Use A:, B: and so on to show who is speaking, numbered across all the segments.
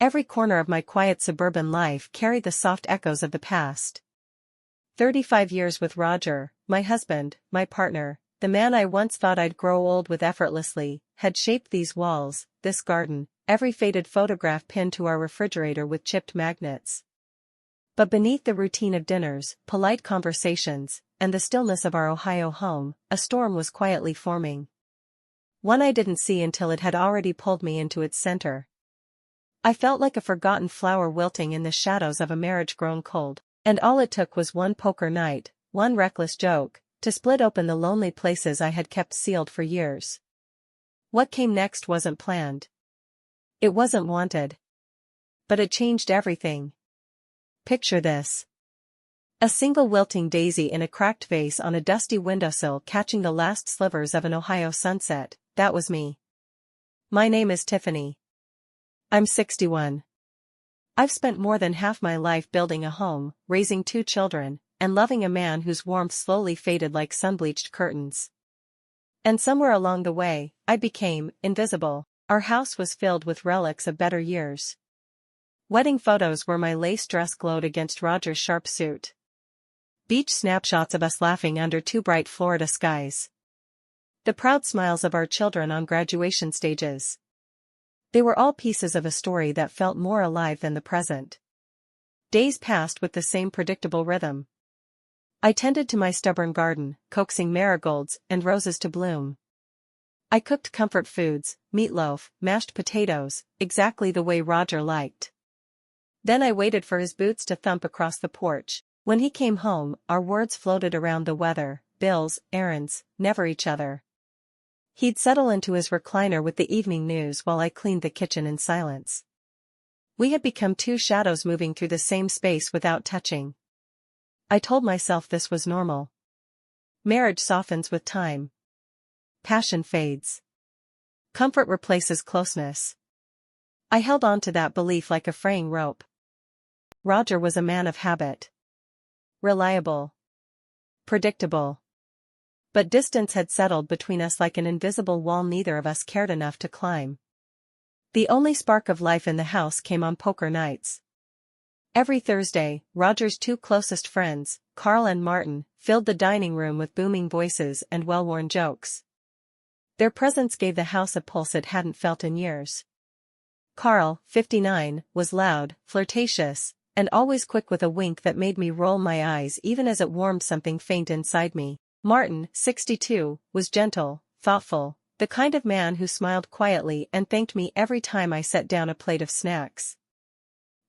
A: Every corner of my quiet suburban life carried the soft echoes of the past. 35 years with Roger, my husband, my partner, the man I once thought I'd grow old with effortlessly, had shaped these walls, this garden, every faded photograph pinned to our refrigerator with chipped magnets. But beneath the routine of dinners, polite conversations, and the stillness of our Ohio home, a storm was quietly forming. One I didn't see until it had already pulled me into its center. I felt like a forgotten flower wilting in the shadows of a marriage grown cold, and all it took was one poker night, one reckless joke, to split open the lonely places I had kept sealed for years. What came next wasn't planned. It wasn't wanted. But it changed everything. Picture this. A single wilting daisy in a cracked vase on a dusty windowsill catching the last slivers of an Ohio sunset, that was me. My name is Tiffany. I'm 61. I've spent more than half my life building a home, raising 2 children, and loving a man whose warmth slowly faded like sun-bleached curtains. And somewhere along the way, I became invisible. Our house was filled with relics of better years. Wedding photos where my lace dress glowed against Roger's sharp suit. Beach snapshots of us laughing under 2 bright Florida skies. The proud smiles of our children on graduation stages. They were all pieces of a story that felt more alive than the present. Days passed with the same predictable rhythm. I tended to my stubborn garden, coaxing marigolds and roses to bloom. I cooked comfort foods, meatloaf, mashed potatoes, exactly the way Roger liked. Then I waited for his boots to thump across the porch. When he came home, our words floated around the weather, bills, errands, never each other. He'd settle into his recliner with the evening news while I cleaned the kitchen in silence. We had become 2 shadows moving through the same space without touching. I told myself this was normal. Marriage softens with time. Passion fades. Comfort replaces closeness. I held on to that belief like a fraying rope. Roger was a man of habit. Reliable. Predictable. But distance had settled between us like an invisible wall neither of us cared enough to climb. The only spark of life in the house came on poker nights. Every Thursday, Roger's 2 closest friends, Carl and Martin, filled the dining room with booming voices and well-worn jokes. Their presence gave the house a pulse it hadn't felt in years. Carl, 59, was loud, flirtatious, and always quick with a wink that made me roll my eyes even as it warmed something faint inside me. Martin, 62, was gentle, thoughtful, the kind of man who smiled quietly and thanked me every time I set down a plate of snacks.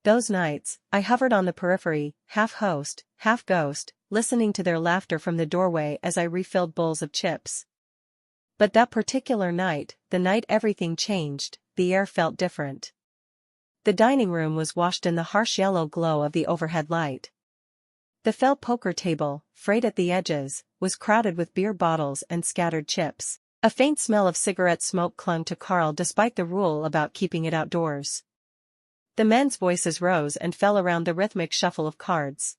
A: Those nights, I hovered on the periphery, half host, half ghost, listening to their laughter from the doorway as I refilled bowls of chips. But that particular night, the night everything changed, the air felt different. The dining room was washed in the harsh yellow glow of the overhead light. The felt poker table, frayed at the edges, was crowded with beer bottles and scattered chips. A faint smell of cigarette smoke clung to Carl despite the rule about keeping it outdoors. The men's voices rose and fell around the rhythmic shuffle of cards.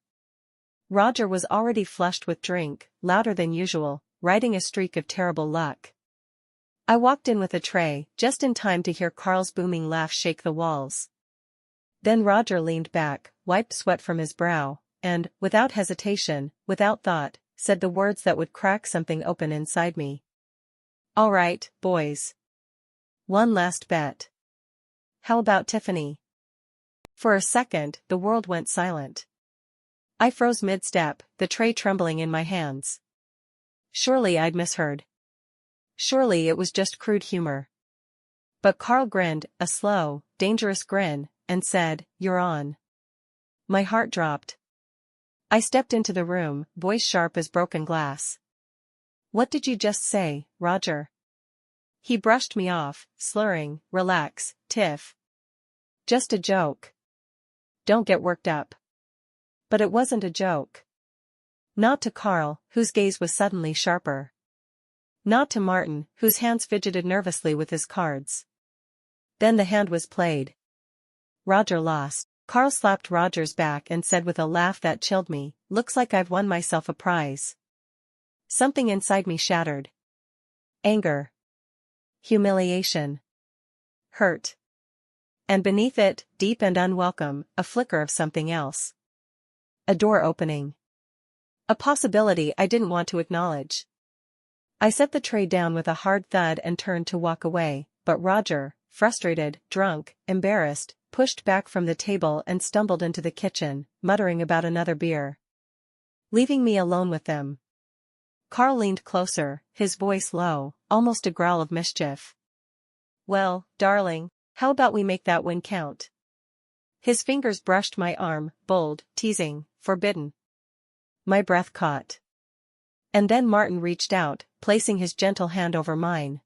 A: Roger was already flushed with drink, louder than usual, riding a streak of terrible luck. I walked in with a tray, just in time to hear Carl's booming laugh shake the walls. Then Roger leaned back, wiped sweat from his brow, and, without hesitation, without thought, said the words that would crack something open inside me. "All right, boys. One last bet. How about Tiffany?" For a second, the world went silent. I froze mid-step, the tray trembling in my hands. Surely I'd misheard. Surely it was just crude humor. But Carl grinned, a slow, dangerous grin, and said, "You're on." My heart dropped. I stepped into the room, voice sharp as broken glass. "What did you just say, Roger?" He brushed me off, slurring, "Relax, Tiff. Just a joke. Don't get worked up." But it wasn't a joke. Not to Carl, whose gaze was suddenly sharper. Not to Martin, whose hands fidgeted nervously with his cards. Then the hand was played. Roger lost. Carl slapped Roger's back and said with a laugh that chilled me, "Looks like I've won myself a prize." Something inside me shattered. Anger. Humiliation. Hurt. And beneath it, deep and unwelcome, a flicker of something else. A door opening. A possibility I didn't want to acknowledge. I set the tray down with a hard thud and turned to walk away, but Roger, frustrated, drunk, embarrassed, pushed back from the table and stumbled into the kitchen, muttering about another beer. Leaving me alone with them. Carl leaned closer, his voice low, almost a growl of mischief. "Well, darling, how about we make that win count?" His fingers brushed my arm, bold, teasing, forbidden. My breath caught. And then Martin reached out, placing his gentle hand over mine.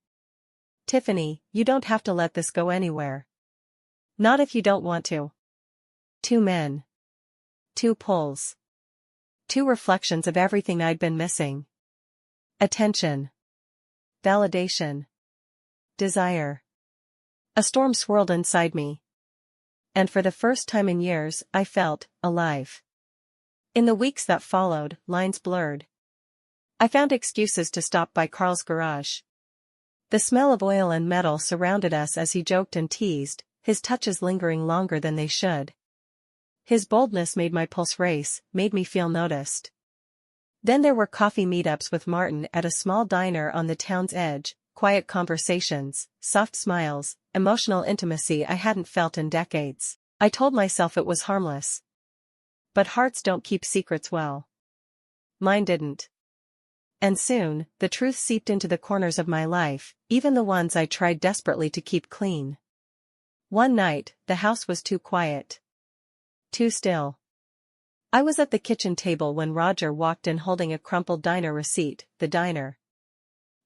A: "Tiffany, you don't have to let this go anywhere. Not if you don't want to." Two men. Two pulls. Two reflections of everything I'd been missing. Attention. Validation. Desire. A storm swirled inside me. And for the first time in years, I felt alive. In the weeks that followed, lines blurred. I found excuses to stop by Carl's garage. The smell of oil and metal surrounded us as he joked and teased, his touches lingering longer than they should. His boldness made my pulse race, made me feel noticed. Then there were coffee meetups with Martin at a small diner on the town's edge, quiet conversations, soft smiles, emotional intimacy I hadn't felt in decades. I told myself it was harmless. But hearts don't keep secrets well. Mine didn't. And soon, the truth seeped into the corners of my life, even the ones I tried desperately to keep clean. One night, the house was too quiet. Too still. I was at the kitchen table when Roger walked in holding a crumpled diner receipt, the diner.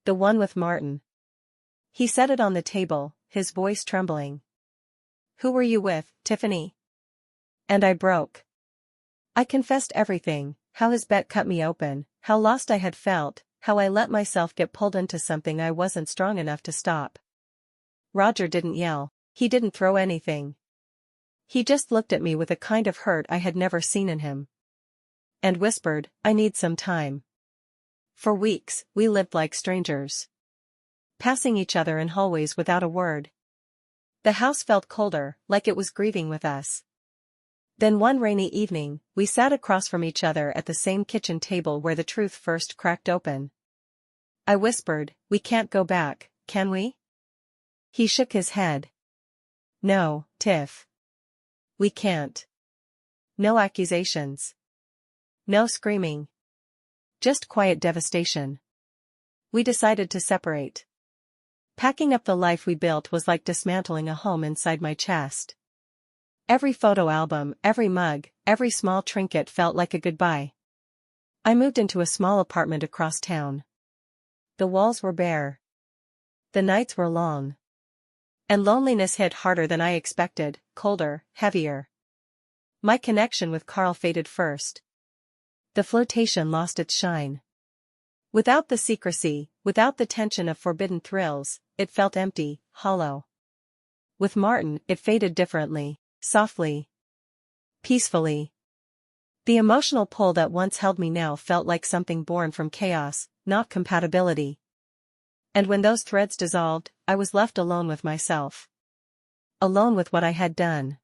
A: The one with Martin. He set it on the table, his voice trembling. "Who were you with, Tiffany?" And I broke. I confessed everything, how his bet cut me open, how lost I had felt, how I let myself get pulled into something I wasn't strong enough to stop. Roger didn't yell, he didn't throw anything. He just looked at me with a kind of hurt I had never seen in him. And whispered, "I need some time." For weeks, we lived like strangers. Passing each other in hallways without a word. The house felt colder, like it was grieving with us. Then one rainy evening, we sat across from each other at the same kitchen table where the truth first cracked open. I whispered, "We can't go back, can we?" He shook his head. "No, Tiff. We can't. No accusations. No screaming. Just quiet devastation." We decided to separate. Packing up the life we built was like dismantling a home inside my chest. Every photo album, every mug, every small trinket felt like a goodbye. I moved into a small apartment across town. The walls were bare. The nights were long. And loneliness hit harder than I expected, colder, heavier. My connection with Carl faded first. The flirtation lost its shine. Without the secrecy, without the tension of forbidden thrills, it felt empty, hollow. With Martin, it faded differently, softly. Peacefully. The emotional pull that once held me now felt like something born from chaos, not compatibility. And when those threads dissolved, I was left alone with myself. Alone with what I had done.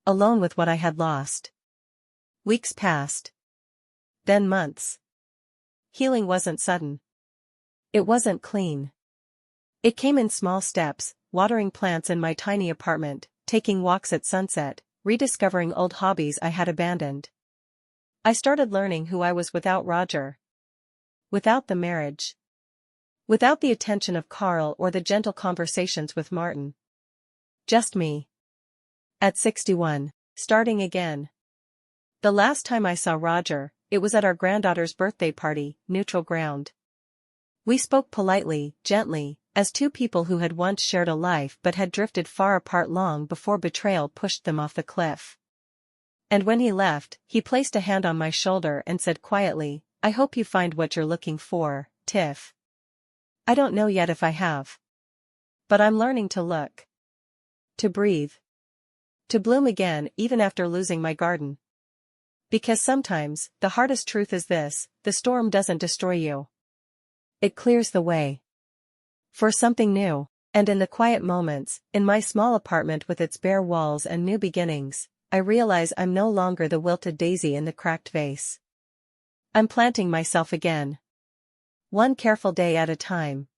A: Alone with what I had lost. Weeks passed. Then months. Healing wasn't sudden. It wasn't clean. It came in small steps, watering plants in my tiny apartment, taking walks at sunset, rediscovering old hobbies I had abandoned. I started learning who I was without Roger. Without the marriage. Without the attention of Carl or the gentle conversations with Martin. Just me. At 61, starting again. The last time I saw Roger, it was at our granddaughter's birthday party, neutral ground. We spoke politely, gently, as two people who had once shared a life but had drifted far apart long before betrayal pushed them off the cliff. And when he left, he placed a hand on my shoulder and said quietly, "I hope you find what you're looking for, Tiff. I don't know yet if I have. But I'm learning to look. To breathe. To bloom again even after losing my garden. Because sometimes, the hardest truth is this, the storm doesn't destroy you. It clears the way. For something new." And in the quiet moments, in my small apartment with its bare walls and new beginnings, I realize I'm no longer the wilted daisy in the cracked vase. I'm planting myself again. One careful day at a time,